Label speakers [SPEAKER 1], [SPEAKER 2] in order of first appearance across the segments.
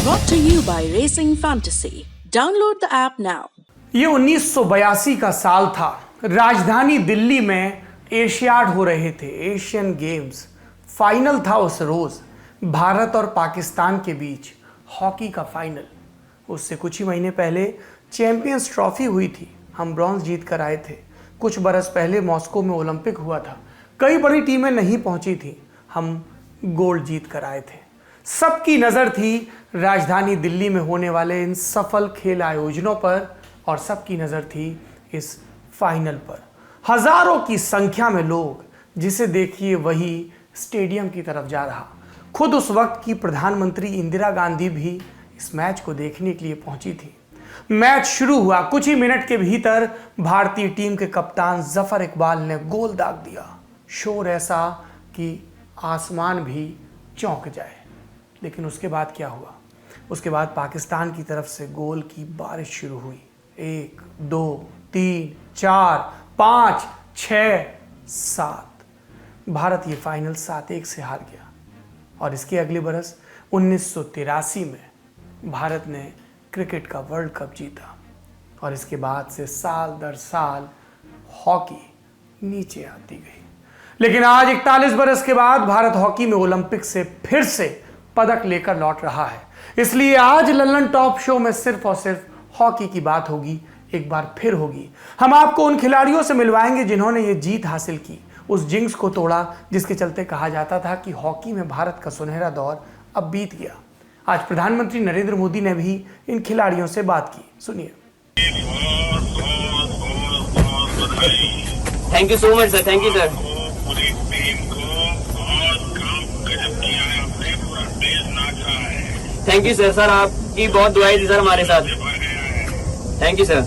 [SPEAKER 1] Brought to you by Racing Fantasy. Download the app now.
[SPEAKER 2] ये 1982 का साल था। राजधानी दिल्ली में एशियाड हो रहे थे, एशियन गेम्स। फाइनल था उस रोज, भारत और पाकिस्तान के बीच हॉकी का फाइनल। उससे कुछ ही महीने पहले चैंपियंस ट्रॉफी हुई थी, हम ब्रॉन्ज जीत कर आए थे। कुछ बरस पहले मॉस्को में ओलंपिक हुआ था, कई बड़ी टीमें नहीं पहुंची थी, हम गोल्ड जीत कर आए थे। सबकी नज़र थी राजधानी दिल्ली में होने वाले इन सफल खेल आयोजनों पर और सबकी नज़र थी इस फाइनल पर। हजारों की संख्या में लोग, जिसे देखिए वही स्टेडियम की तरफ जा रहा। खुद उस वक्त की प्रधानमंत्री इंदिरा गांधी भी इस मैच को देखने के लिए पहुंची थी। मैच शुरू हुआ, कुछ ही मिनट के भीतर भारतीय टीम के कप्तान जफर इकबाल ने गोल दाग दिया। शोर ऐसा कि आसमान भी चौंक जाए। लेकिन उसके बाद क्या हुआ? उसके बाद पाकिस्तान की तरफ से गोल की बारिश शुरू हुई। 1, 2, 3, 4, 5, 6, 7। भारत ये फाइनल 7-1 से हार गया। और इसके अगले बरस 1983 में भारत ने क्रिकेट का वर्ल्ड कप जीता। और इसके बाद से साल दर साल हॉकी नीचे आती गई। लेकिन आज 41 बरस के बाद भारत हॉकी में ओलंपिक से फिर से पदक लेकर लौट रहा है। इसलिए आज लल्लन टॉप शो में सिर्फ और सिर्फ हॉकी की बात होगी, एक बार फिर होगी। हम आपको उन खिलाड़ियों से मिलवाएंगे जिन्होंने ये जीत हासिल की, उस जिंक्स को तोड़ा जिसके चलते कहा जाता था कि हॉकी में भारत का सुनहरा दौर अब बीत गया। आज प्रधानमंत्री नरेंद्र मोदी ने भी इन खिलाड़ियों से बात की, सुनिए।
[SPEAKER 3] Thank you so much sir, thank you sir. Thank you sir, sir आपकी बहुत दुआएं थी सर हमारे साथ। Thank you sir.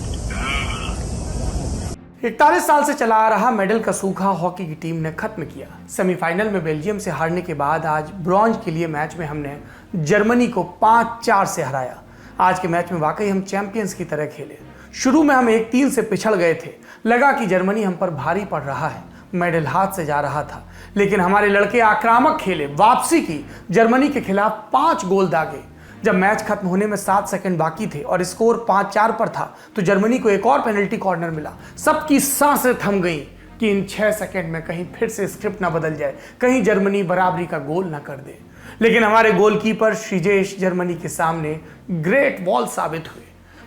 [SPEAKER 2] 41 साल से चला आ रहा मेडल का सूखा हॉकी की टीम ने खत्म किया। सेमीफाइनल में बेल्जियम से हारने के बाद आज ब्रॉन्ज के लिए मैच में हमने जर्मनी को 5-4 से हराया। आज के मैच में वाकई हम चैंपियंस की तरह खेले। शुरू में हम 1-3 से पिछड़ गए थे, लगा कि जर्मनी हम पर भारी पड़ रहा है, मेडल हाथ से जा रहा था। लेकिन हमारे लड़के आक्रामक खेले, वापसी की, जर्मनी के खिलाफ 5 गोल दागे। जब मैच खत्म होने में 7 सेकंड बाकी थे और स्कोर 5-4 पर था तो जर्मनी को एक और पेनल्टी कॉर्नर मिला। सबकी सांसें थम गईं कि इन 6 सेकंड में कहीं फिर से स्क्रिप्ट ना बदल जाए, कहीं जर्मनी बराबरी का गोल ना कर दे। लेकिन हमारे गोलकीपर श्रीजेश जर्मनी के सामने ग्रेट वॉल साबित हुए।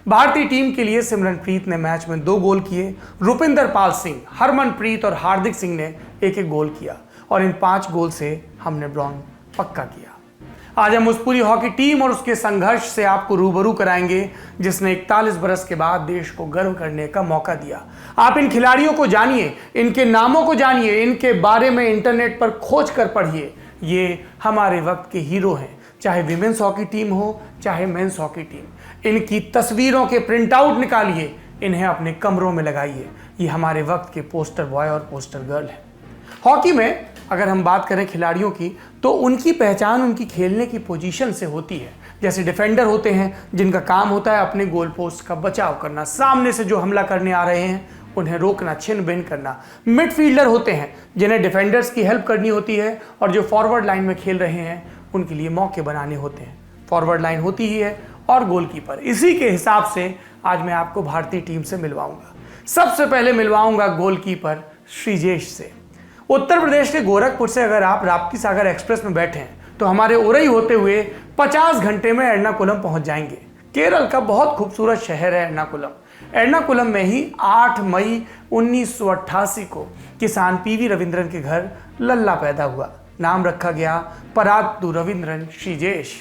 [SPEAKER 2] भारतीय टीम के लिए सिमरनप्रीत ने मैच में 2 गोल किए, रुपिंदर पाल सिंह, हरमनप्रीत और हार्दिक सिंह ने 1-1 गोल किया और इन 5 गोल से हमने ब्रॉन्ज पक्का किया। आज हम उस पूरी हॉकी टीम और उसके संघर्ष से आपको रूबरू कराएंगे जिसने 41 बरस के बाद देश को गर्व करने का मौका दिया। आप इन खिलाड़ियों को जानिए, इनके नामों को जानिए, इनके बारे में इंटरनेट पर खोज कर पढ़िए। ये हमारे वक्त के हीरो हैं, चाहे विमेंस हॉकी टीम हो चाहे मेंस हॉकी टीम। इनकी तस्वीरों के प्रिंट आउट निकालिए, इन्हें अपने कमरों में लगाइए। ये हमारे वक्त के पोस्टर बॉय और पोस्टर गर्ल हैं। हॉकी में अगर हम बात करें खिलाड़ियों की तो उनकी पहचान उनकी खेलने की पोजीशन से होती है। जैसे डिफेंडर होते हैं जिनका काम होता है अपने गोल पोस्ट का बचाव करना, सामने से जो हमला करने आ रहे हैं उन्हें रोकना, छिन भिन करना। मिडफील्डर होते हैं जिन्हें डिफेंडर्स की हेल्प करनी होती है और जो फॉरवर्ड लाइन में खेल रहे हैं उनके लिए मौके बनाने होते हैं। फॉरवर्ड लाइन होती ही है और गोलकीपर। इसी के हिसाब से आज मैं आपको भारतीय टीम से मिलवाऊंगा। सबसे पहले मिलवाऊंगा गोलकीपर श्रीजेश से। उत्तर प्रदेश के गोरखपुर से अगर आप राप्ती सागर एक्सप्रेस में बैठे हैं तो हमारे उरई होते हुए 50 घंटे में एर्नाकुलम पहुंच जाएंगे। केरल का बहुत खूबसूरत शहर है एर्नाकुलम। एर्नाकुलम में ही 8 मई 1988 को किसान पीवी रविंद्रन के घर लल्ला पैदा हुआ। नाम रखा गया परातु रविंद्रन श्रीजेश।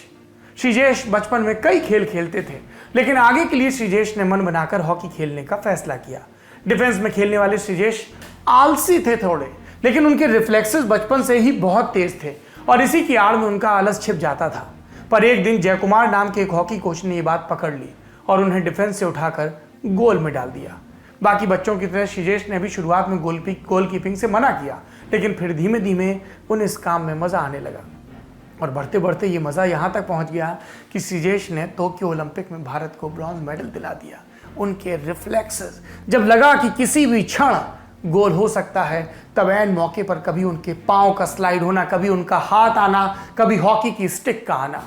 [SPEAKER 2] श्रीजेश बचपन में कई खेल खेलते थे, लेकिन आगे के लिए श्रीजेश ने मन बनाकर हॉकी खेलने का फैसला किया। डिफेंस में खेलने वाले श्रीजेश आलसी थे थोड़े, लेकिन उनके रिफ्लेक्सेस बचपन से ही बहुत तेज थे और इसी की आड़ में उनका आलस छिप जाता था। पर एक दिन जयकुमार नाम के एक हॉकी कोच ने ये बात पकड़ ली और उन्हें डिफेंस से उठाकर गोल में डाल दिया। बाकी बच्चों की तरह श्रीजेश ने भी शुरुआत में गोलकीपिंग से मना किया, लेकिन फिर धीमे धीमे उन्हें इस काम में मज़ा आने लगा और बढ़ते बढ़ते ये मज़ा यहाँ तक पहुँच गया कि श्रीजेश ने टोक्यो ओलंपिक में भारत को ब्रॉन्ज मेडल दिला दिया। उनके रिफ्लेक्सेस, जब लगा कि किसी भी क्षण गोल हो सकता है, तब ऐन मौके पर कभी उनके पाँव का स्लाइड होना, कभी उनका हाथ आना, कभी हॉकी की स्टिक का आना।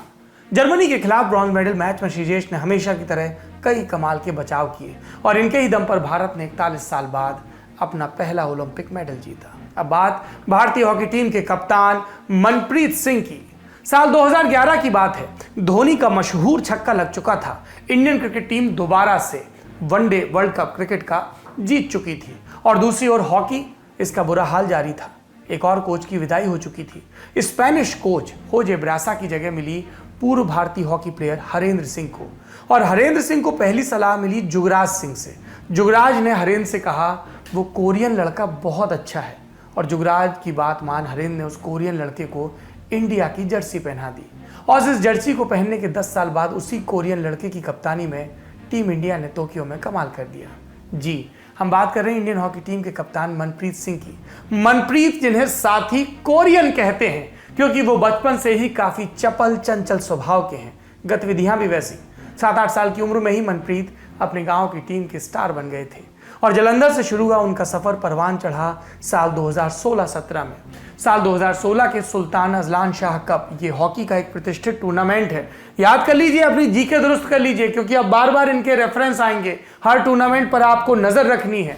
[SPEAKER 2] जर्मनी के खिलाफ ब्रॉन्ज मेडल मैच में श्रीजेश ने हमेशा की तरह कई कमाल के बचाव किए और इनके ही दम पर भारत ने 41 साल बाद अपना पहला ओलंपिक मेडल जीता। अब बात भारतीय हॉकी टीम के कप्तान मनप्रीत सिंह की। साल 2011 की बात है। धोनी का मशहूर छक्का लग चुका था। इंडियन क्रिकेट टीम दोबारा से वनडे वर्ल्ड कप क्रिकेट का जीत चुकी थी और दूसरी ओर हॉकी इसका बुरा हाल जारी था। एक और कोच की विदाई हो चुकी थी। स्पेनिश कोच होजे ब्रासा की जगह मिली पूर्व भारतीय हॉकी प्लेयर हरेंद्र सिंह को और हरेंद्र सिंह को पहली सलाह मिली जुगराज सिंह से। जुगराज ने हरेंद्र से कहा वो कोरियन लड़का बहुत अच्छा है और जुगराज की बात मान हरेंद्र ने उस कोरियन लड़के को इंडिया की जर्सी पहना दी और इस जर्सी को पहनने के 10 साल बाद उसी कोरियन लड़के की कप्तानी में टीम इंडिया ने टोक्यो में कमाल कर दिया। जी, हम बात कर रहे हैं इंडियन हॉकी टीम के कप्तान मनप्रीत सिंह की। मनप्रीत जिन्हें साथी कोरियन कहते हैं क्योंकि वो बचपन से ही काफी चपल चंचल स्वभाव के हैं, गतिविधियां भी वैसी। 7-8 साल की उम्र में ही मनप्रीत अपने गांव की टीम के स्टार बन गए थे और जालंधर से शुरू हुआ उनका सफर परवान चढ़ा साल 2016-17 में। साल 2016 के सुल्तान अजलान शाह कप, ये हॉकी का एक प्रतिष्ठित टूर्नामेंट है। याद कर लीजिए, अपनी जीके दुरुस्त कर लीजिए क्योंकि अब बार बार इनके रेफरेंस आएंगे। हर टूर्नामेंट पर आपको नजर रखनी है।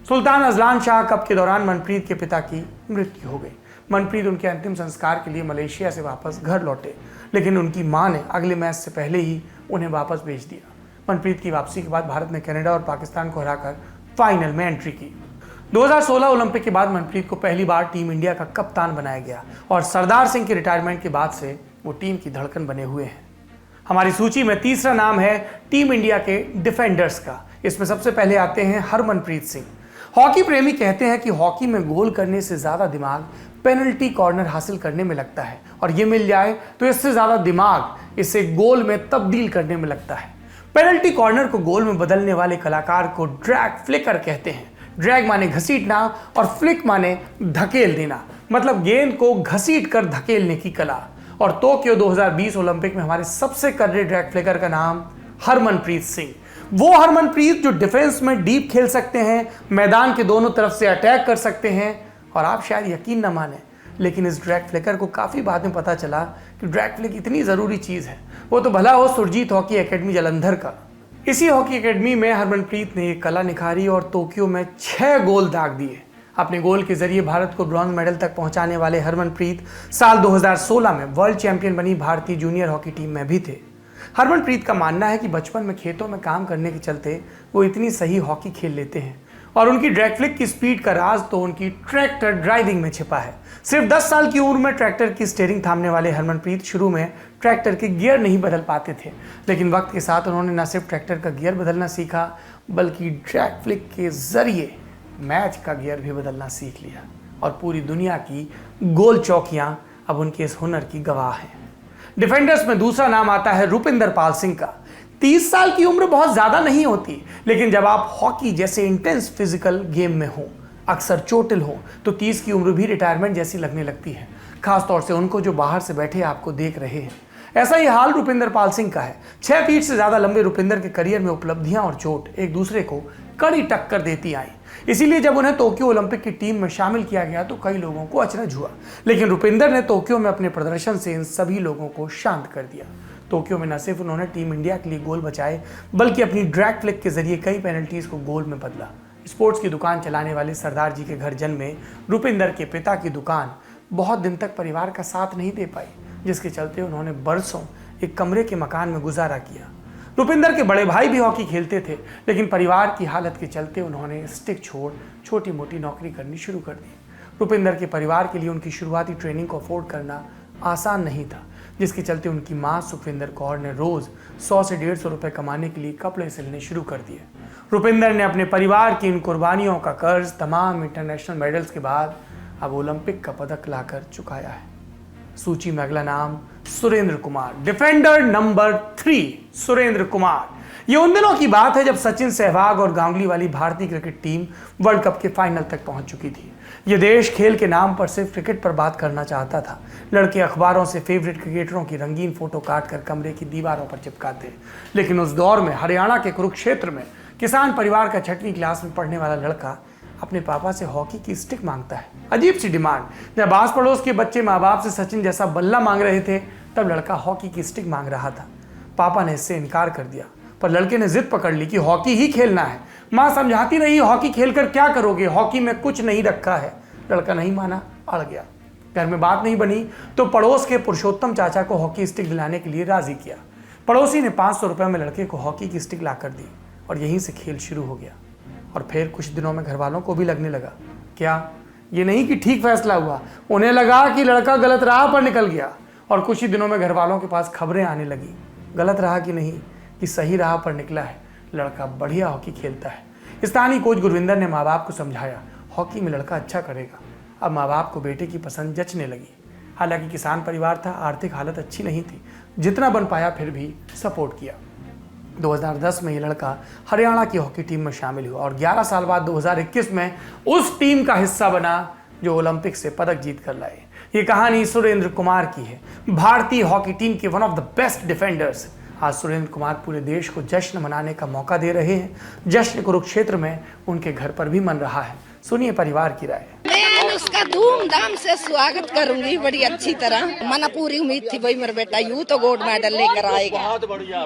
[SPEAKER 2] सुल्तान अजलान शाह कप के दौरान मनप्रीत के पिता की मृत्यु हो गई। मनप्रीत उनके अंतिम संस्कार के लिए मलेशिया से वापस घर लौटे, लेकिन उनकी मां ने अगले मैच से पहले ही उन्हें वापस भेज दिया। मनप्रीत की वापसी के बाद भारत ने कनाडा और पाकिस्तान को हराकर फाइनल में एंट्री की। 2016 ओलंपिक के बाद मनप्रीत को पहली बार टीम इंडिया का कप्तान बनाया गया और सरदार सिंह के रिटायरमेंट के बाद से वो टीम की धड़कन बने हुए हैं। हमारी सूची में तीसरा नाम है टीम इंडिया के डिफेंडर्स का। इसमें सबसे पहले आते हैं हरमनप्रीत सिंह। हॉकी प्रेमी कहते हैं कि हॉकी में गोल करने से ज्यादा दिमाग पेनल्टी कॉर्नर हासिल करने में लगता है और ये मिल जाए तो इससे ज्यादा दिमाग इसे गोल में तब्दील करने में लगता है। पेनल्टी कॉर्नर को गोल में बदलने वाले कलाकार को ड्रैग फ्लिकर कहते हैं। ड्रैग माने घसीटना और फ्लिक माने धकेल देना, मतलब गेंद को घसीट कर धकेलने की कला। और टोक्यो 2020 ओलंपिक में हमारे सबसे कर्रे ड्रैग फ्लिकर का नाम हरमनप्रीत सिंह। वो हरमनप्रीत जो डिफेंस में डीप खेल सकते हैं, मैदान के दोनों तरफ से अटैक कर सकते हैं। और आप शायद यकीन न माने, लेकिन इस ड्रैग फ्लिकर को काफ़ी बाद में पता चला कि ड्रैग फ्लिक इतनी ज़रूरी चीज़ है। वो तो भला हो सुरजीत हॉकी एकेडमी जालंधर का। इसी हॉकी एकेडमी में हरमनप्रीत ने एक कला निखारी और टोक्यो में 6 गोल दाग दिए। अपने गोल के जरिए भारत को ब्रॉन्ज मेडल तक पहुंचाने वाले हरमनप्रीत साल 2016 में वर्ल्ड चैंपियन बनी भारतीय जूनियर हॉकी टीम में भी थे। हरमनप्रीत का मानना है कि बचपन में खेतों में काम करने के चलते वो इतनी सही हॉकी खेल लेते हैं और उनकी ड्रैग फ्लिक की स्पीड का राज तो उनकी ट्रैक्टर ड्राइविंग में छिपा है। सिर्फ 10 साल की उम्र में ट्रैक्टर की स्टीयरिंग थामने वाले हरमनप्रीत शुरू में ट्रैक्टर के गियर नहीं बदल पाते थे, लेकिन वक्त के साथ उन्होंने न सिर्फ ट्रैक्टर का गियर बदलना सीखा बल्कि ड्रैग फ्लिक के जरिए मैच का गियर भी बदलना सीख लिया और पूरी दुनिया की गोल चौकियां अब उनके इस हुनर की गवाह हैं। डिफेंडर्स में दूसरा नाम आता है रुपिंदर पाल सिंह का। 30 साल की उम्र बहुत ज्यादा नहीं होती, लेकिन जब आप हॉकी जैसे इंटेंस फिजिकल गेम में हो, अक्सर चोटिल हो, तो 30 की उम्र भी रिटायरमेंट जैसी लगने लगती है, खासतौर से उनको जो बाहर से बैठे आपको देख रहे हैं। ऐसा ही हाल रुपिंदर पाल सिंह का है। 6 फीट से ज्यादा लंबे रुपिंदर के करियर में उपलब्धियां और चोट एक दूसरे को कड़ी टक्कर देती आई। इसीलिए जब उन्हें टोक्यो ओलंपिक की टीम में शामिल किया गया तो कई लोगों को अचरज हुआ, लेकिन रुपिंदर ने टोक्यो में अपने प्रदर्शन से इन सभी लोगों को शांत कर दिया। टोक्यो में न सिर्फ उन्होंने टीम इंडिया के लिए गोल बचाए बल्कि अपनी ड्रैग फ्लिक के जरिए कई पेनल्टीज को गोल में बदला। स्पोर्ट्स की दुकान चलाने वाले सरदार जी के घर जन्मे रुपिंदर के पिता की दुकान बहुत दिन तक परिवार का साथ नहीं दे पाई, जिसके चलते उन्होंने बरसों एक कमरे के मकान में गुजारा किया। रुपिंदर के बड़े भाई भी हॉकी खेलते थे, लेकिन परिवार की हालत के चलते उन्होंने स्टिक छोड़ छोटी मोटी नौकरी करनी शुरू कर दी। रुपिंदर के परिवार के लिए उनकी शुरुआती ट्रेनिंग को अफोर्ड करना आसान नहीं था, जिसके चलते उनकी मां सुखविंदर कौर ने रोज 100 से 150 रुपए कमाने के लिए कपड़े सिलने शुरू कर दिए। रुपिंदर ने अपने परिवार की इन कुर्बानियों का कर्ज तमाम इंटरनेशनल मेडल्स के बाद अब ओलंपिक का पदक लाकर चुकाया है। सूची में अगला नाम सुरेंद्र कुमार, डिफेंडर नंबर 3 सुरेंद्र कुमार। ये उन दिनों की बात है जब सचिन, सहवाग और गांगुली वाली भारतीय क्रिकेट टीम वर्ल्ड कप के फाइनल तक पहुंच चुकी थी। ये देश खेल के नाम पर सिर्फ क्रिकेट पर बात करना चाहता था। लड़के अखबारों से फेवरेट क्रिकेटरों की रंगीन फोटो काट कर कमरे की दीवारों पर चिपकाते, लेकिन उस दौर में हरियाणा के कुरुक्षेत्र में किसान परिवार का 6वीं क्लास में पढ़ने वाला लड़का अपने पापा से हॉकी की स्टिक मांगता है। अजीब सी डिमांड। जब आस पड़ोस के बच्चे माँ बाप से सचिन जैसा बल्ला मांग रहे थे, तब लड़का हॉकी की स्टिक मांग रहा था। पापा ने इससे इनकार कर दिया, पर लड़के ने जिद पकड़ ली कि हॉकी ही खेलना है। माँ समझाती रही, हॉकी खेलकर क्या करोगे, हॉकी में कुछ नहीं रखा है। लड़का नहीं माना, अड़ गया। घर में बात नहीं बनी तो पड़ोस के पुरुषोत्तम चाचा को हॉकी स्टिक दिलाने के लिए राजी किया। पड़ोसी ने 500 रुपये में लड़के को हॉकी की स्टिक ला कर दी और यहीं से खेल शुरू हो गया। और फिर कुछ दिनों में घर वालों को भी लगने लगा, क्या ये नहीं कि ठीक फैसला हुआ, उन्हें लगा कि लड़का गलत राह पर निकल गया। और कुछ ही दिनों में घर वालों के पास खबरें आने लगी, गलत राह की नहीं कि सही राह पर निकला है, लड़का बढ़िया हॉकी खेलता है। स्थानीय कोच गुरविंदर ने माँ बाप को समझाया, हॉकी में लड़का अच्छा करेगा। अब माँ बाप को बेटे की पसंद जचने लगी। हालांकि किसान परिवार था, आर्थिक हालत अच्छी नहीं थी, जितना बन पाया फिर भी सपोर्ट किया। 2010 में ये लड़का हरियाणा की हॉकी टीम में शामिल हुआ और 11 साल बाद 2021 में उस टीम का हिस्सा बना जो ओलंपिक से पदक जीत कर लाए। ये कहानी सुरेंद्र कुमार की है, भारतीय हॉकी टीम के one of the best defenders. आज सुरेंद्र कुमार पूरे देश को जश्न मनाने का मौका दे रहे हैं। जश्न कुरुक्षेत्र में उनके घर पर भी मन रहा है। सुनिए परिवार की राय।
[SPEAKER 4] मैं उसका धूमधाम से स्वागत करूंगी, बड़ी अच्छी तरह। मना पूरी उम्मीद थी भाई मेरा बेटा यूं तो गोल्ड मेडल लेकर आएगा। बहुत बढ़िया,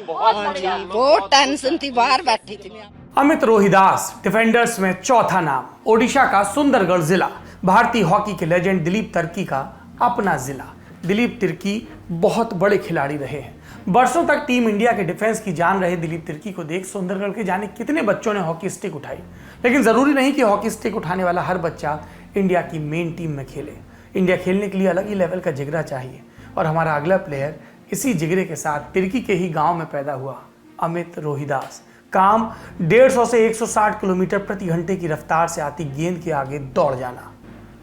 [SPEAKER 4] बहुत टेंशन थी, बाहर बैठी थी।
[SPEAKER 2] अमित रोहिदास डिफेंडर्स में चौथा नाम। ओडिशा का सुंदरगढ़ जिला। भारतीय हॉकी के लेजेंड दिलीप तिर्की का अपना जिला। दिलीप तिर्की बहुत बड़े खिलाड़ी रहे हैं। बरसों तक टीम इंडिया के डिफेंस की जान रहे दिलीप तिर्की को देख सुंदरगढ़ के जाने कितने बच्चों ने हॉकी स्टिक उठाई। लेकिन जरूरी नहीं कि हॉकी स्टिक उठाने वाला हर बच्चा इंडिया की मेन टीम में खेले। इंडिया खेलने के लिए अलग ही लेवल का जिगरा चाहिए और हमारा अगला प्लेयर इसी जिगरे के साथ तिर्की के ही गांव में पैदा हुआ, अमित रोहिदास। काम 150 से 160 किलोमीटर प्रति घंटे की रफ्तार से आती गेंद के आगे दौड़ जाना।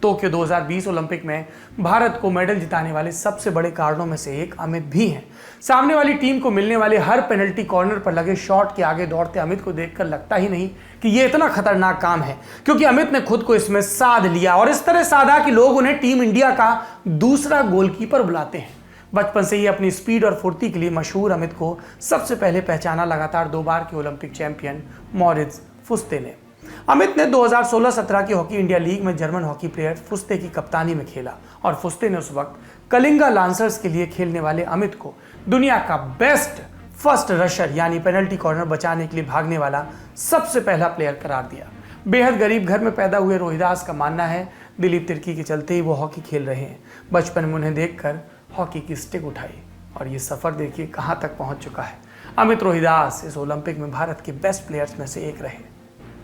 [SPEAKER 2] टोक्यो 2020 ओलंपिक में भारत को मेडल जिताने वाले सबसे बड़े कारणों में से एक अमित भी हैं। सामने वाली टीम को मिलने वाले हर पेनल्टी कॉर्नर पर लगे शॉट के आगे दौड़ते अमित को देखकर लगता ही नहीं कि ये इतना खतरनाक काम है, क्योंकि अमित ने खुद को इसमें साध लिया और इस तरह साधा कि लोग उन्हें टीम इंडिया का दूसरा गोलकीपर बुलाते हैं। बचपन से ही अपनी स्पीड और फुर्ती के लिए मशहूर अमित को सबसे पहले पहचाना लगातार 2 बार के ओलंपिक चैंपियन मॉरिस फुस्ते ने। अमित ने 2016-17 की हॉकी इंडिया लीग में जर्मन हॉकी प्लेयर फुस्ते की कप्तानी में खेला और फुस्ते ने उस वक्त कलिंगा लांसर्स के लिए खेलने वाले अमित को दुनिया का बेस्ट फर्स्ट रशर यानी पेनल्टी कॉर्नर बचाने के लिए भागने वाला सबसे पहला प्लेयर करार दिया। बेहद गरीब घर में पैदा हुए रोहिदास का मानना है दिलीप तिर्की के चलते ही वो हॉकी खेल रहे हैं। बचपन में उन्हें देखकर हॉकी की स्टिक उठाई और ये सफर देखिए कहां तक पहुंच चुका है। अमित रोहिदास इस ओलंपिक में भारत के बेस्ट प्लेयर्स में से एक रहे।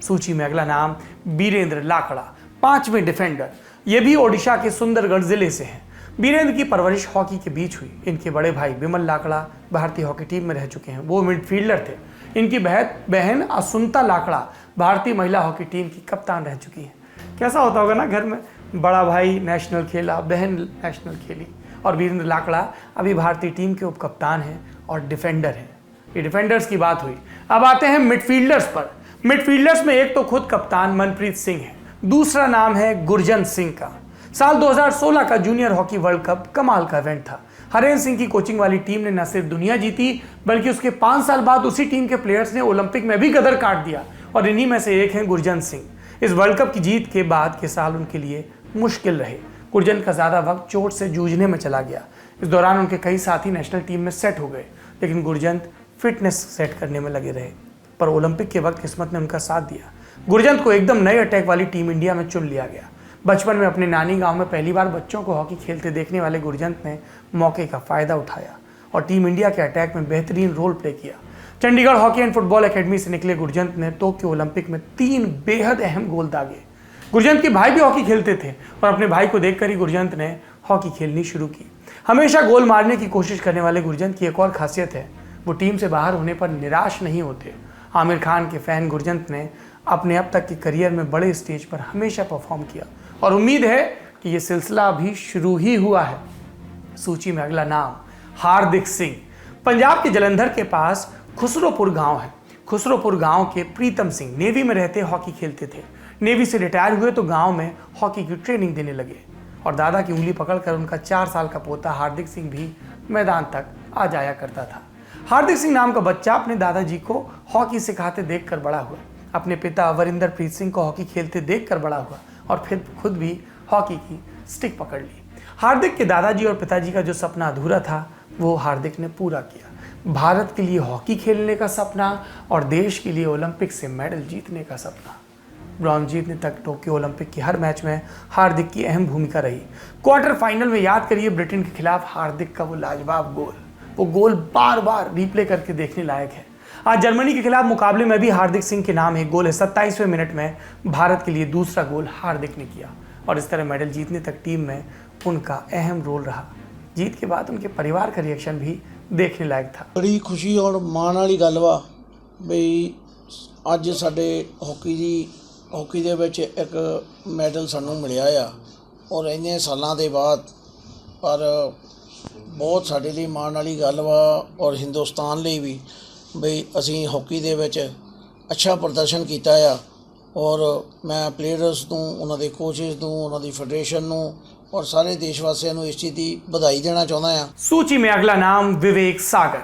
[SPEAKER 2] सूची में अगला नाम बीरेंद्र लाकड़ा, 5वें डिफेंडर। ये भी ओडिशा के सुंदरगढ़ जिले से हैं। बीरेंद्र की परवरिश हॉकी के बीच हुई। इनके बड़े भाई विमल लाकड़ा भारतीय हॉकी टीम में रह चुके हैं, वो मिडफील्डर थे। इनकी बहन असुंता लाकड़ा भारतीय महिला हॉकी टीम की कप्तान रह चुकी हैं। कैसा होता होगा ना, घर में बड़ा भाई नेशनल खेला, बहन नेशनल खेली और बीरेंद्र लाकड़ा अभी भारतीय टीम के उप कप्तान हैं और डिफेंडर हैं। ये डिफेंडर्स की बात हुई। अब आते हैं मिडफील्डर्स पर। मिडफील्डर्स में एक तो खुद कप्तान मनप्रीत सिंह है, दूसरा नाम है गुरजंत सिंह का। साल 2016 का जूनियर हॉकी वर्ल्ड कप कमाल का इवेंट था। हरेंद्र सिंह की कोचिंग वाली टीम ने न सिर्फ दुनिया जीती, बल्कि उसके 5 साल बाद उसी टीम के प्लेयर्स ने ओलंपिक में भी कदर काट दिया और इन्हीं में से एक हैं गुरजंत सिंह। इस वर्ल्ड कप की जीत के बाद के साल उनके लिए मुश्किल रहे। गुरजंत का ज़्यादा वक्त चोट से जूझने में चला गया। इस दौरान उनके कई साथी नेशनल टीम में सेट हो गए, लेकिन गुरजंत फिटनेस सेट करने में लगे रहे। पर ओलंपिक के वक्त किस्मत ने उनका साथ दिया। गुरजंत को एकदम नए अटैक वाली टीम इंडिया में चुन लिया गया। बचपन में अपने नानी गांव में पहली बार बच्चों को हॉकी खेलते देखने वाले गुरजंत ने मौके का फायदा उठाया और टीम इंडिया के अटैक में बेहतरीन रोल प्ले किया। Chandigarh hockey and football academy से निकले गुरजंत ने टोक्यो ओलंपिक में 3 बेहद अहम गोल दागे। गुरजंत के भाई भी हॉकी खेलते थे और अपने भाई को देखकर ही गुरजंत ने हॉकी खेलनी शुरू की। हमेशा गोल मारने की कोशिश करने वाले गुरजंत की एक और खासियत है, वो टीम से बाहर होने पर निराश नहीं होते। आमिर खान के फैन गुरजंत ने अपने अब तक के करियर में बड़े स्टेज पर हमेशा परफॉर्म किया और उम्मीद है कि ये सिलसिला अभी शुरू ही हुआ है। सूची में अगला नाम हार्दिक सिंह। पंजाब के जलंधर के पास खुसरोपुर गांव है। खुसरोपुर गांव के प्रीतम सिंह नेवी में रहते हॉकी खेलते थे। नेवी से रिटायर हुए तो गांव में हॉकी की ट्रेनिंग देने लगे और दादा की उंगली पकड़कर उनका 4 साल का पोता हार्दिक सिंह भी मैदान तक आ जाया करता था। हार्दिक सिंह नाम का बच्चा अपने दादाजी को हॉकी सिखाते देखकर बड़ा हुआ। अपने पिता वरिंदरप्रीत सिंह को हॉकी खेलते देखकर बड़ा हुआ और फिर खुद भी हॉकी की स्टिक पकड़ ली। हार्दिक के दादाजी और पिताजी का जो सपना अधूरा था वो हार्दिक ने पूरा किया। भारत के लिए हॉकी खेलने का सपना और देश के लिए ओलंपिक से मेडल जीतने का सपना। ब्रॉन्ज जीतने तक टोक्यो ओलंपिक की हर मैच में हार्दिक की अहम भूमिका रही। क्वार्टर फाइनल में याद करिए ब्रिटेन के खिलाफ हार्दिक का वो लाजवाब गोल, वो गोल बार बार रिप्ले करके देखने लायक है। आज जर्मनी के खिलाफ मुकाबले में भी हार्दिक सिंह के नाम एक गोल है। 27वें मिनट में भारत के लिए दूसरा गोल हार्दिक ने किया और इस तरह मेडल जीतने तक टीम में उनका अहम रोल रहा। जीत के बाद उनके परिवार का रिएक्शन भी देखने लायक था।
[SPEAKER 5] बड़ी खुशी और माण वाली गल वा बई अज साडे हॉकी दे विच एक मैडल सानू मिलिया आ और इन्ने सालों के बाद पर बहुत साडे लिए माण वाली गल वा और हिंदुस्तान लिए भी बई असीं हॉकी दे विच अच्छा प्रदर्शन किया आ और मैं प्लेयर्स नूं उन्हां दे कोचेस नूं उन्हां दी फेडरेशन नूं और सारे देशवासियों को इस चीज़ की बधाई देना चाहता है।
[SPEAKER 2] सूची में अगला नाम विवेक सागर।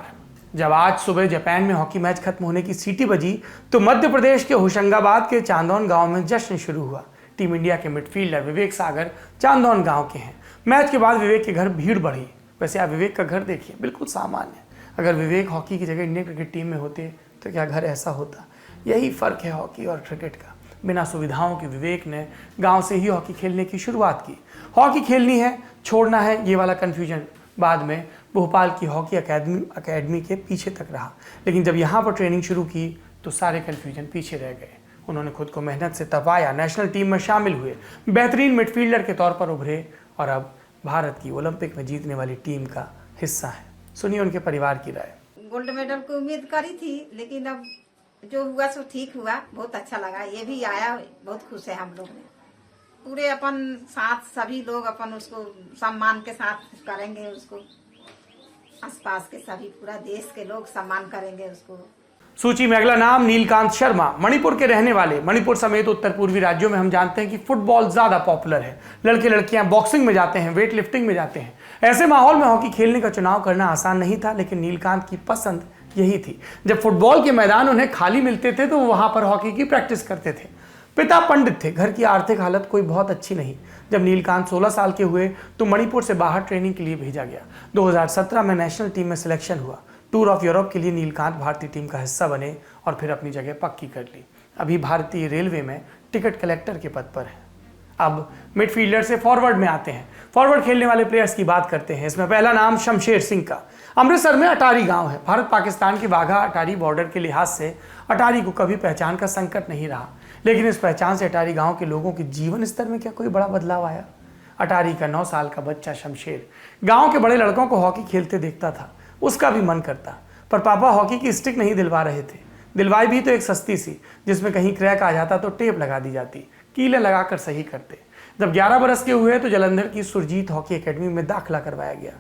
[SPEAKER 2] जब आज सुबह जापान में हॉकी मैच खत्म होने की सीटी बजी तो मध्य प्रदेश के होशंगाबाद के चांदौन गांव में जश्न शुरू हुआ। टीम इंडिया के मिडफील्डर विवेक सागर चांदौन गांव के हैं। मैच के बाद विवेक के घर भीड़ बढ़ी। वैसे आप विवेक का घर देखिए, बिल्कुल सामान्य। अगर विवेक हॉकी की जगह इंडियन क्रिकेट टीम में होते तो क्या घर ऐसा होता? यही फ़र्क है हॉकी और क्रिकेट का। बिना सुविधाओं के विवेक ने गांव से ही हॉकी खेलने की शुरुआत की। हॉकी खेलनी है, छोड़ना है, ये वाला कन्फ्यूजन बाद में भोपाल की हॉकी अकेडमी के पीछे तक रहा। लेकिन जब यहाँ पर ट्रेनिंग शुरू की तो सारे कन्फ्यूजन पीछे रह गए। उन्होंने खुद को मेहनत से तपाया, नेशनल टीम में शामिल हुए, बेहतरीन मिडफील्डर के तौर पर उभरे और अब भारत की ओलंपिक में जीतने वाली टीम का हिस्सा है। सुनिए उनके परिवार की राय।
[SPEAKER 6] गोल्ड मेडल की उम्मीद करी थी लेकिन अब जो हुआ सो ठीक हुआ, बहुत अच्छा लगा। ये भी आया, बहुत खुश है हम लोग ने। पूरे अपन साथ सभी लोग अपन उसको सम्मान के साथ करेंगे, उसको आसपास के सभी पूरा देश के लोग सम्मान करेंगे उसको।
[SPEAKER 2] सूची में अगला नाम नीलकांत शर्मा। मणिपुर के रहने वाले। मणिपुर समेत उत्तर पूर्वी राज्यों में हम जानते हैं कि फुटबॉल ज्यादा पॉपुलर है। लड़के लड़कियां बॉक्सिंग में जाते हैं, वेट लिफ्टिंग में जाते हैं। ऐसे माहौल में हॉकी खेलने का चुनाव करना आसान नहीं था, लेकिन नीलकांत की पसंद यही थी। जब फुटबॉल के मैदान उन्हें खाली मिलते थे तो वो वहां पर हॉकी की प्रैक्टिस करते थे। पिता पंडित थे, घर की आर्थिक हालत कोई बहुत अच्छी नहीं। जब नीलकांत 16 साल के हुए तो मणिपुर से बाहर ट्रेनिंग के लिए भेजा गया। 2017 में नेशनल टीम में सिलेक्शन हुआ। टूर ऑफ यूरोप के लिए नीलकांत भारतीय टीम का हिस्सा बने और फिर अपनी जगह पक्की कर ली। अभी भारतीय रेलवे में टिकट कलेक्टर के पद पर है। अब मिडफील्डर से फॉरवर्ड में आते हैं। फॉरवर्ड खेलने वाले प्लेयर्स की बात करते हैं। इसमें पहला नाम शमशेर सिंह का। अमृतसर में अटारी गांव है। भारत पाकिस्तान के वाघा अटारी बॉर्डर के लिहाज से अटारी को कभी पहचान का संकट नहीं रहा, लेकिन इस पहचान से अटारी गांव के लोगों के जीवन स्तर में क्या कोई बड़ा बदलाव आया? अटारी का 9 साल का बच्चा शमशेर गांव के बड़े लड़कों को हॉकी खेलते देखता था। उसका भी मन करता, पर पापा हॉकी की स्टिक नहीं दिलवा रहे थे। दिलवाई भी तो एक सस्ती सी, जिसमें कहीं क्रैक आ जाता तो टेप लगा दी जाती, कीलें लगाकर सही करते। जब 11 बरस के हुए तो जालंधर की सुरजीत हॉकी एकेडमी में दाखिला करवाया गया।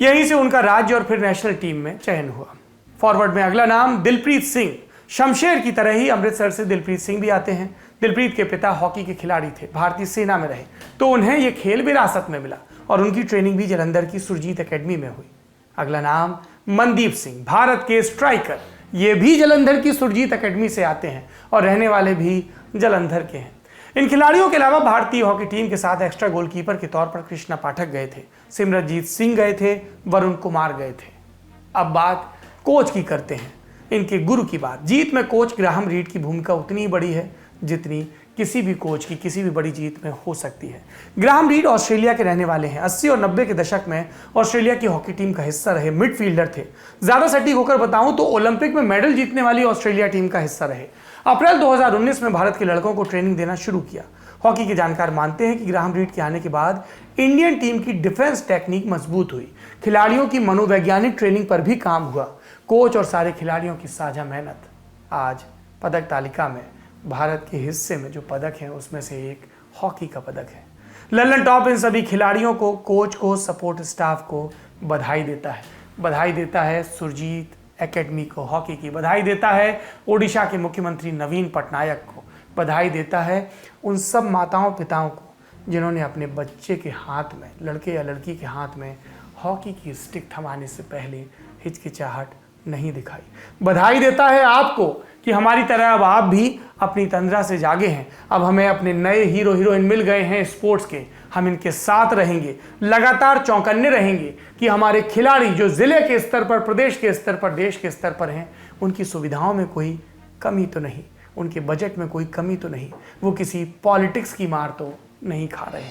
[SPEAKER 2] यहीं से उनका राज्य और फिर नेशनल टीम में चयन हुआ। फॉरवर्ड में अगला नाम दिलप्रीत सिंह। शमशेर की तरह ही अमृतसर से दिलप्रीत सिंह भी आते हैं। दिलप्रीत के पिता हॉकी के खिलाड़ी थे, भारतीय सेना में रहे, तो उन्हें यह खेल विरासत में मिला और उनकी ट्रेनिंग भी जालंधर की सुरजीत एकेडमी में हुई। अगला नाम मनदीप सिंह, भारत के स्ट्राइकर। ये भी जालंधर की सुरजीत एकेडमी से आते हैं और रहने वाले भी जालंधर के हैं। इन खिलाड़ियों के अलावा भारतीय हॉकी टीम के साथ एक्स्ट्रा गोलकीपर के तौर पर कृष्णा पाठक गए थे, सिमरनजीत सिंह गए थे, वरुण कुमार गए थे। अब बात कोच की करते हैं, इनके गुरु की बात। जीत में कोच ग्राहम रीड की भूमिका उतनी ही बड़ी है जितनी किसी भी कोच की किसी भी बड़ी जीत में हो सकती है। ग्राहम रीड ऑस्ट्रेलिया के रहने वाले हैं। 80 और 90 के दशक में ऑस्ट्रेलिया की हॉकी टीम का हिस्सा रहे, मिडफील्डर थे। ज्यादा सटीक होकर बताऊं तो ओलंपिक में मेडल जीतने वाली ऑस्ट्रेलिया टीम का हिस्सा रहे। अप्रैल 2019 में भारत के लड़कों को ट्रेनिंग देना शुरू किया। हॉकी के जानकार मानते हैं कि ग्राहम रीड के आने के बाद इंडियन टीम की डिफेंस टेक्निक मजबूत हुई। खिलाड़ियों की मनोवैज्ञानिक ट्रेनिंग पर भी काम हुआ। कोच और सारे खिलाड़ियों की साझा मेहनत। आज पदक तालिका में भारत के हिस्से में जो पदक है उसमें से एक हॉकी का पदक है। लल्लन टॉप इन सभी खिलाड़ियों को, कोच को, सपोर्ट स्टाफ को बधाई देता है। बधाई देता है सुरजीत एकेडमी को हॉकी की, बधाई देता है ओडिशा के मुख्यमंत्री नवीन पटनायक को, बधाई देता है उन सब माताओं पिताओं को जिन्होंने अपने बच्चे के हाथ में, लड़के या लड़की के हाथ में हॉकी की स्टिक थमाने से पहले हिचकिचाहट नहीं दिखाई। बधाई देता है आपको कि हमारी तरह अब आप भी अपनी तंद्रा से जागे हैं। अब हमें अपने नए हीरो हीरोइन मिल गए हैं स्पोर्ट्स के, हम इनके साथ रहेंगे, लगातार चौकन्ने रहेंगे कि हमारे खिलाड़ी जो जिले के स्तर पर, प्रदेश के स्तर पर, देश के स्तर पर हैं, उनकी सुविधाओं में कोई कमी तो नहीं, उनके बजट में कोई कमी तो नहीं, वो किसी पॉलिटिक्स की मार तो नहीं खा रहे।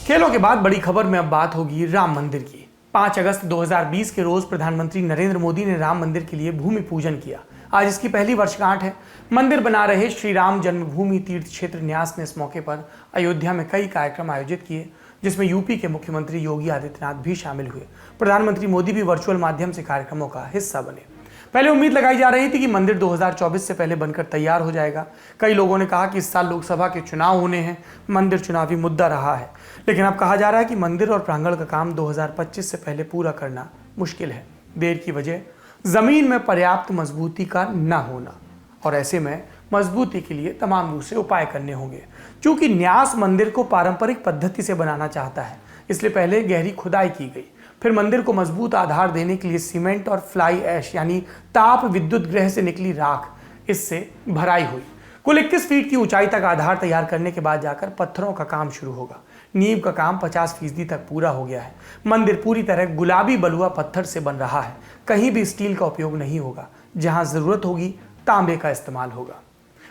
[SPEAKER 2] खेलों के बाद बड़ी खबर में अब बात होगी राम मंदिर की। 5 अगस्त 2020 के रोज प्रधानमंत्री नरेंद्र मोदी ने राम मंदिर के लिए भूमि पूजन किया। आज इसकी पहली वर्षगांठ है। मंदिर बना रहे श्री राम जन्मभूमि तीर्थ क्षेत्र न्यास ने इस मौके पर अयोध्या में कई कार्यक्रम आयोजित किए, जिसमें यूपी के मुख्यमंत्री योगी आदित्यनाथ भी शामिल हुए। प्रधानमंत्री मोदी भी वर्चुअल माध्यम से कार्यक्रमों का हिस्सा बने। पहले उम्मीद लगाई जा रही थी कि मंदिर 2024 से पहले बनकर तैयार हो जाएगा। कई लोगों ने कहा कि इस साल लोकसभा के चुनाव होने हैं, मंदिर चुनावी मुद्दा रहा है, लेकिन अब कहा जा रहा है कि मंदिर और प्रांगण का काम 2025 से पहले पूरा करना मुश्किल है। देर की वजह जमीन में पर्याप्त मजबूती का न होना, और ऐसे में मजबूती के लिए तमाम दूसरे उपाय करने होंगे। चूंकि न्यास मंदिर को पारंपरिक पद्धति से बनाना चाहता है, इसलिए पहले गहरी खुदाई की गई, फिर मंदिर को मजबूत आधार देने के लिए सीमेंट और फ्लाई ऐश यानी ताप विद्युत गृह से निकली राख, इससे भराई हुई। कुल 21 फीट की ऊंचाई तक आधार तैयार करने के बाद जाकर पत्थरों का काम शुरू होगा। नींव का काम 50% तक पूरा हो गया है। मंदिर पूरी तरह गुलाबी बलुआ पत्थर से बन रहा है। कहीं भी स्टील का उपयोग नहीं होगा। जहां जरूरत होगी तांबे का इस्तेमाल होगा।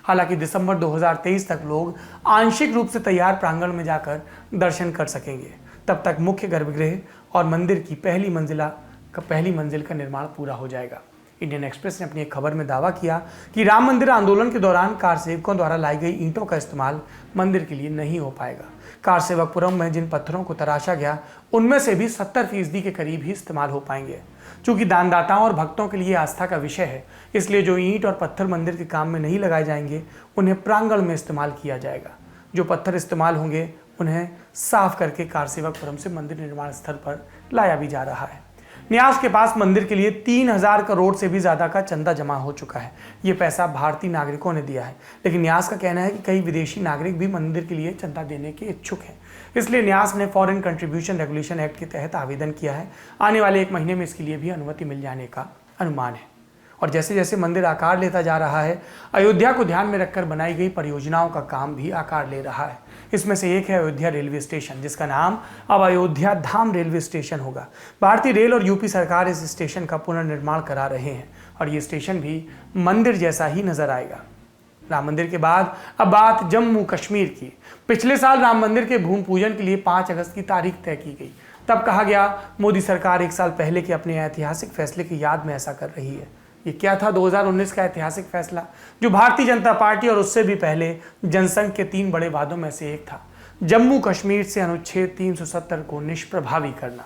[SPEAKER 2] हालांकि दिसंबर 2023 तक लोग आंशिक रूप से तैयार प्रांगण में जाकर दर्शन कर सकेंगे। तब तक मुख्य गर्भगृह और मंदिर की पहली मंजिल का निर्माण पूरा हो जाएगा। इंडियन एक्सप्रेस ने अपनी एक खबर में दावा किया कि राम मंदिर आंदोलन के दौरान कार सेवकों द्वारा लाई गई ईंटों का इस्तेमाल मंदिर के लिए नहीं हो पाएगा। कार सेवकपुरम में जिन पत्थरों को तराशा गया, उनमें से भी 70% के करीब ही इस्तेमाल हो पाएंगे। चूंकि दानदाताओं और भक्तों के लिए आस्था का विषय है, इसलिए जो ईंट और पत्थर मंदिर के काम में नहीं लगाए जाएंगे, उन्हें प्रांगण में इस्तेमाल किया जाएगा। जो पत्थर इस्तेमाल होंगे, उन्हें साफ करके कार सेवकपुरम से मंदिर निर्माण स्थल पर लाया भी जा रहा है। न्यास के पास मंदिर के लिए 3000 करोड़ से भी ज्यादा का चंदा जमा हो चुका है। ये पैसा भारतीय नागरिकों ने दिया है, लेकिन न्यास का कहना है कि कई विदेशी नागरिक भी मंदिर के लिए चंदा देने के इच्छुक हैं। इसलिए न्यास ने फॉरेन कंट्रीब्यूशन रेगुलेशन एक्ट के तहत आवेदन किया है। आने वाले 1 महीने में इसके लिए भी अनुमति मिल जाने का अनुमान है। और जैसे जैसे मंदिर आकार लेता जा रहा है, अयोध्या को ध्यान में रखकर बनाई गई परियोजनाओं का काम भी आकार ले रहा है। इसमें से एक है अयोध्या रेलवे स्टेशन, जिसका नाम अब अयोध्या धाम रेलवे स्टेशन होगा। भारतीय रेल और यूपी सरकार इस स्टेशन का पुनर्निर्माण करा रहे हैं और ये स्टेशन भी मंदिर जैसा ही नजर आएगा। राम मंदिर के बाद अब बात जम्मू कश्मीर की। पिछले साल राम मंदिर के भूमि पूजन के लिए 5 अगस्त की तारीख तय की गई। तब कहा गया मोदी सरकार 1 साल पहले के अपने ऐतिहासिक फैसले की याद में ऐसा कर रही है। ये क्या था? 2019 का ऐतिहासिक फैसला, जो भारतीय जनता पार्टी और उससे भी पहले जनसंघ के 3 बड़े वादों में से एक था। जम्मू कश्मीर से अनुच्छेद 370 को निष्प्रभावी करना।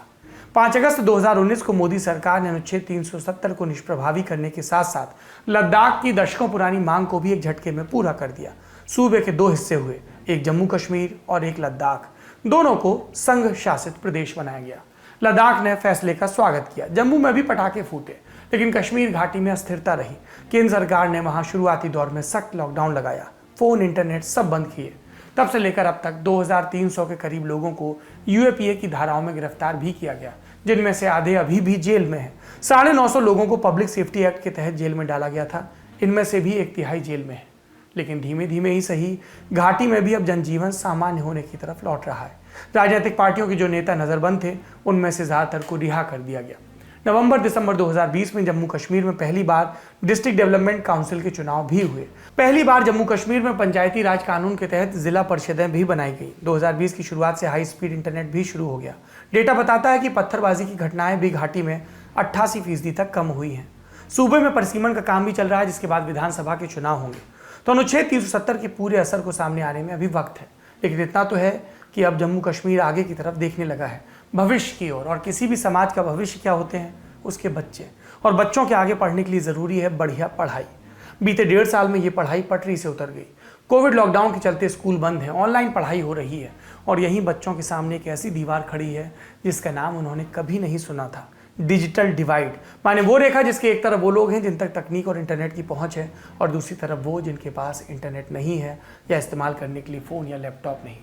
[SPEAKER 2] 5 अगस्त 2019 को मोदी सरकार ने अनुच्छेद 370 को निष्प्रभावी करने के साथ साथ लद्दाख की दशकों पुरानी मांग को भी एक झटके में पूरा कर दिया। सूबे के 2 हिस्से हुए, एक जम्मू कश्मीर और एक लद्दाख। दोनों को संघ शासित प्रदेश बनाया गया। लद्दाख ने फैसले का स्वागत किया। जम्मू में भी पटाखे फूटे, लेकिन कश्मीर घाटी में अस्थिरता रही। केंद्र सरकार ने वहां शुरुआती दौर में सख्त लॉकडाउन लगाया, फोन, इंटरनेट सब बंद किए। तब से लेकर अब तक 2300 के करीब लोगों को यूएपीए की धाराओं में गिरफ्तार भी किया गया, जिनमें से आधे अभी भी जेल में हैं। 950 लोगों को पब्लिक सेफ्टी एक्ट के तहत जेल में डाला गया था, इनमें से भी 1/3 जेल में है। लेकिन धीमे धीमे ही सही, घाटी में भी अब जनजीवन सामान्य होने की तरफ लौट रहा है। राजनीतिक पार्टियों के जो नेता नजरबंद थे, उनमें से ज्यादातर को रिहा कर दिया गया। नवंबर-दिसंबर 2020 में जम्मू कश्मीर में पहली बार डिस्ट्रिक्ट डेवलपमेंट काउंसिल के चुनाव भी हुए। पहली बार जम्मू कश्मीर में पंचायती राज कानून के तहत जिला परिषदें भी बनाई गई। 2020 की शुरुआत से हाई स्पीड इंटरनेट भी शुरू हो गया। डेटा बताता है कि पत्थरबाजी की घटनाएं भी घाटी में 88% तक कम हुई हैं। सूबे में परिसीमन का काम भी चल रहा है, जिसके बाद विधानसभा के चुनाव होंगे। तो अनुच्छेद 370 के पूरे असर को सामने आने में अभी वक्त है, लेकिन इतना तो है कि अब जम्मू कश्मीर आगे की तरफ देखने लगा है, भविष्य की ओर। और किसी भी समाज का भविष्य क्या होते हैं? उसके बच्चे। और बच्चों के आगे पढ़ने के लिए ज़रूरी है बढ़िया पढ़ाई। बीते 1.5 साल में ये पढ़ाई पटरी से उतर गई। कोविड लॉकडाउन के चलते स्कूल बंद हैं, ऑनलाइन पढ़ाई हो रही है, और यहीं बच्चों के सामने एक ऐसी दीवार खड़ी है जिसका नाम उन्होंने कभी नहीं सुना था, डिजिटल डिवाइड। माने वो रेखा जिसके एक तरफ वो लोग हैं जिन तक तकनीक और इंटरनेट की पहुंच है, और दूसरी तरफ वो जिनके पास इंटरनेट नहीं है या इस्तेमाल करने के लिए फ़ोन या लैपटॉप नहीं।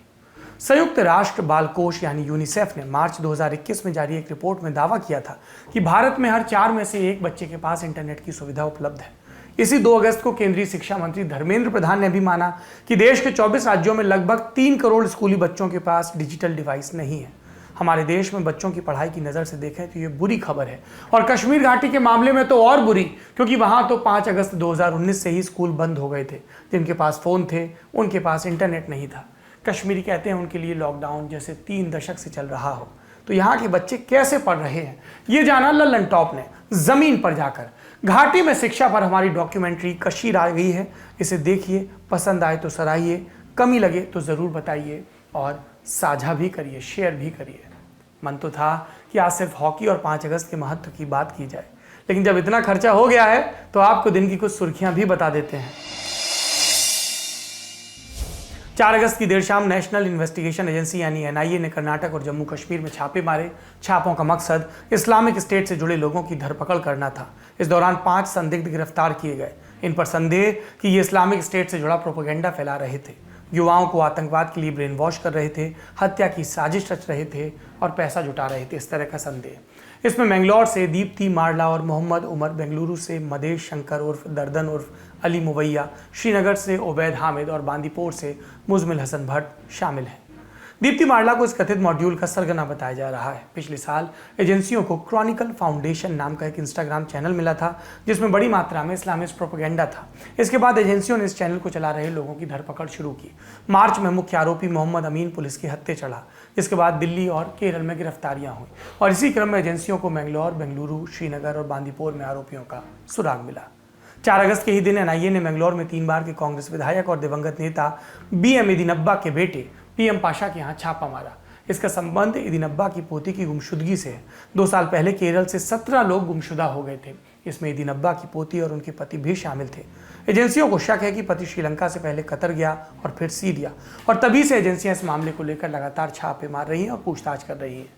[SPEAKER 2] संयुक्त राष्ट्र बाल कोष यानी यूनिसेफ ने मार्च 2021 में जारी एक रिपोर्ट में दावा किया था कि भारत में हर 4 में से 1 बच्चे के पास इंटरनेट की सुविधा उपलब्ध है। इसी 2 अगस्त को केंद्रीय शिक्षा मंत्री धर्मेंद्र प्रधान ने भी माना कि देश के 24 राज्यों में लगभग 3 करोड़ स्कूली बच्चों के पास डिजिटल डिवाइस नहीं है। हमारे देश में बच्चों की पढ़ाई की नज़र से देखें तो ये बुरी खबर है, और कश्मीर घाटी के मामले में तो और बुरी, क्योंकि वहाँ तो 5 अगस्त 2019 से ही स्कूल बंद हो गए थे। जिनके पास फ़ोन थे उनके पास इंटरनेट नहीं था। कश्मीरी कहते हैं उनके लिए लॉकडाउन जैसे 3 दशक से चल रहा हो। तो यहाँ के बच्चे कैसे पढ़ रहे हैं ये जाना लल्लन टॉप ने ज़मीन पर जाकर। घाटी में शिक्षा पर हमारी डॉक्यूमेंट्री कशीर आ गई है। इसे देखिए, पसंद आए तो सराहिए, कमी लगे तो ज़रूर बताइए और साझा भी करिए, शेयर भी करिए। मन तो था कि आज सिर्फ हॉकी और 5 अगस्त के महत्व की बात की जाए, लेकिन जब इतना खर्चा हो गया है तो आपको दिन की कुछ सुर्खियां भी बता देते हैं। 4 अगस्त की देर शाम नेशनल इन्वेस्टिगेशन एजेंसी यानी NIA ने कर्नाटक और जम्मू कश्मीर में छापे मारे। छापों का मकसद इस्लामिक स्टेट से जुड़े लोगों की धरपकड़ करना था। इस दौरान 5 संदिग्ध गिरफ्तार किए गए। इन पर संदेह कि ये इस्लामिक स्टेट से जुड़ा प्रोपेगेंडा फैला रहे थे, युवाओं को आतंकवाद के लिए ब्रेन वॉश कर रहे थे, हत्या की साजिश रच रहे थे और पैसा जुटा रहे थे, इस तरह का संदेह। इसमें मैंगलोर से दीप्ति मारला और मोहम्मद उमर, बेंगलुरु से मदेश शंकर उर्फ दर्दन उर्फ अली मुवैया, श्रीनगर से ओबैद हामिद और बांदीपोर से मुजमिल हसन भट्ट शामिल हैं। दीप्ति मारला को इस कथित मॉड्यूल का सरगना बताया जा रहा है। पिछले साल एजेंसियों को क्रॉनिकल फाउंडेशन नाम का एक इंस्टाग्राम चैनल मिला था जिसमें बड़ी मात्रा में इस्लामिस्ट प्रोपेगेंडा था। इसके बाद एजेंसियों ने इस चैनल को चला रहे लोगों की धरपकड़ शुरू की। मार्च में मुख्य आरोपी मोहम्मद अमीन पुलिस के हत्थे चढ़ा, जिसके बाद दिल्ली और केरल में गिरफ्तारियां हुई और इसी क्रम में एजेंसियों को मैंगलोर, बेंगलुरु, श्रीनगर और बांदीपोर में आरोपियों का सुराग मिला। 4 अगस्त के ही दिन NIA ने मैंगलोर में 3 बार के कांग्रेस विधायक और दिवंगत नेता BM इदिनब्बा के बेटे PM पाशा के यहाँ छापा मारा। इसका संबंध इदिनब्बा की पोती की गुमशुदगी से है। 2 साल पहले केरल से 17 लोग गुमशुदा हो गए थे। इसमें इदिनब्बा की पोती और उनके पति भी शामिल थे। एजेंसियों को शक है कि पति श्रीलंका से पहले कतर गया और फिर सीरिया, और तभी से एजेंसियां इस मामले को लेकर लगातार छापे मार रही हैं और पूछताछ कर रही हैं।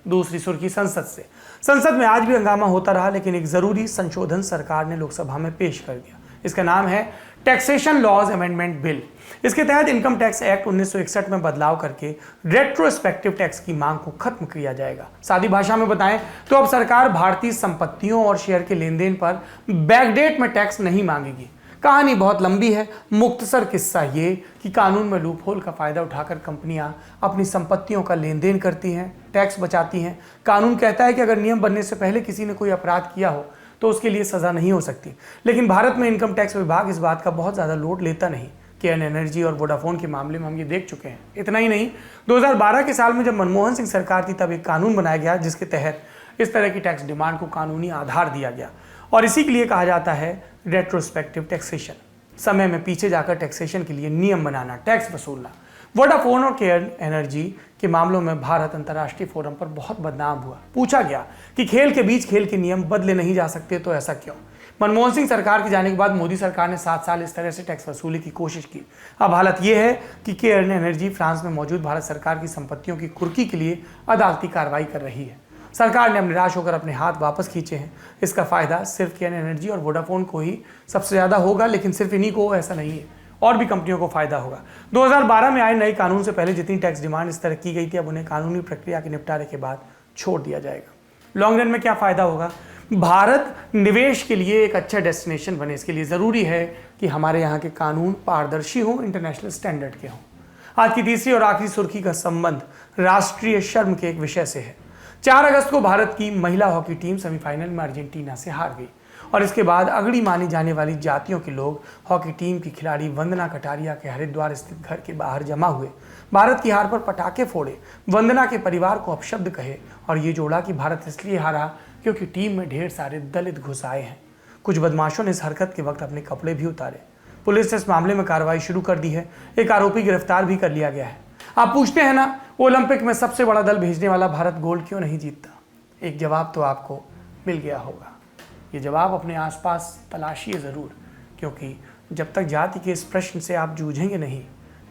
[SPEAKER 2] दूसरी सुर्खी संसद से। संसद में आज भी हंगामा होता रहा, लेकिन एक जरूरी संशोधन सरकार ने लोकसभा में पेश कर दिया। इसका नाम है टैक्सेशन लॉज अमेंडमेंट बिल। इसके तहत इनकम टैक्स एक्ट 1961 में बदलाव करके रेट्रोस्पेक्टिव टैक्स की मांग को खत्म किया जाएगा। सादी भाषा में बताएं तो अब सरकार भारतीय संपत्तियों और शेयर के लेन देन पर बैकडेट में टैक्स नहीं मांगेगी। कहानी बहुत लंबी है। मुख्तसर किस्सा ये कि कानून में लूप होल का फायदा उठाकर कंपनियां अपनी संपत्तियों का लेन देन करती हैं, टैक्स बचाती हैं। कानून कहता है कि अगर नियम बनने से पहले किसी ने कोई अपराध किया हो तो उसके लिए सजा नहीं हो सकती, लेकिन भारत में इनकम टैक्स विभाग इस बात का बहुत ज़्यादा लोड लेता नहीं। केन एनर्जी और वोडाफोन के मामले में हम ये देख चुके हैं। इतना ही नहीं, 2012 के साल में जब मनमोहन सिंह सरकार थी तब एक कानून बनाया गया जिसके तहत इस तरह की टैक्स डिमांड को कानूनी आधार दिया गया, और इसी के लिए कहा जाता है रेट्रोस्पेक्टिव टैक्सेशन। समय में पीछे जाकर टैक्सेशन के लिए नियम बनाना, टैक्स वसूलना। वोडाफोन और केन एनर्जी के मामलों में भारत अंतर्राष्ट्रीय फोरम पर बहुत बदनाम हुआ। पूछा गया कि खेल के बीच खेल के नियम बदले नहीं जा सकते, तो ऐसा क्यों? मनमोहन सिंह सरकार के जाने के बाद मोदी सरकार ने 7 साल इस तरह से टैक्स वसूली की कोशिश की। अब हालत यह है कि केन एनर्जी फ्रांस में मौजूद भारत सरकार की संपत्तियों की कुर्की के लिए अदालती कार्रवाई कर रही है। सरकार ने अब निराश होकर अपने हाथ वापस खींचे हैं। इसका फायदा सिर्फ केन एनर्जी और वोडाफोन को ही सबसे ज़्यादा होगा, लेकिन सिर्फ इन्हीं को ऐसा नहीं है, और भी कंपनियों को फायदा होगा। 2012 में आए नए कानून से पहले जितनी टैक्स डिमांड इस तरह की गई थी, अब उन्हें कानूनी प्रक्रिया के निपटारे के बाद छोड़ दिया जाएगा। लॉन्ग रन में क्या फायदा होगा? भारत निवेश के लिए एक अच्छा डेस्टिनेशन बने। इसके लिए ज़रूरी है कि हमारे यहाँ के कानून पारदर्शी हों, इंटरनेशनल स्टैंडर्ड के हों। आज की तीसरी और आखिरी सुर्खी का संबंध राष्ट्रीय शर्म के एक विषय से है। 4 अगस्त को भारत की महिला हॉकी टीम सेमीफाइनल में अर्जेंटीना से हार गई, और इसके बाद अगड़ी मानी जाने वाली जातियों के लोग हॉकी टीम की खिलाड़ी वंदना कटारिया के हरिद्वार स्थित घर के बाहर जमा हुए। भारत की हार पर पटाखे फोड़े, वंदना के परिवार को अपशब्द कहे और ये जोड़ा कि भारत इसलिए हारा क्योंकि टीम में ढेर सारे दलित घुस आए हैं। कुछ बदमाशों ने इस हरकत के वक्त अपने कपड़े भी उतारे। पुलिस ने इस मामले में कार्रवाई शुरू कर दी है। एक आरोपी गिरफ्तार भी कर लिया गया है। आप पूछते हैं ना, ओलंपिक में सबसे बड़ा दल भेजने वाला भारत गोल्ड क्यों नहीं जीतता? एक जवाब तो आपको मिल गया होगा। ये जवाब अपने आसपास तलाशिए ज़रूर, क्योंकि जब तक जाति के इस प्रश्न से आप जूझेंगे नहीं,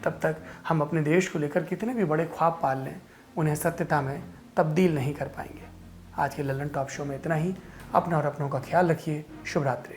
[SPEAKER 2] तब तक हम अपने देश को लेकर कितने भी बड़े ख्वाब पाल लें, उन्हें सत्यता में तब्दील नहीं कर पाएंगे। आज के लल्लन टॉप शो में इतना ही। अपना और अपनों का ख्याल रखिए। शुभ रात्रि।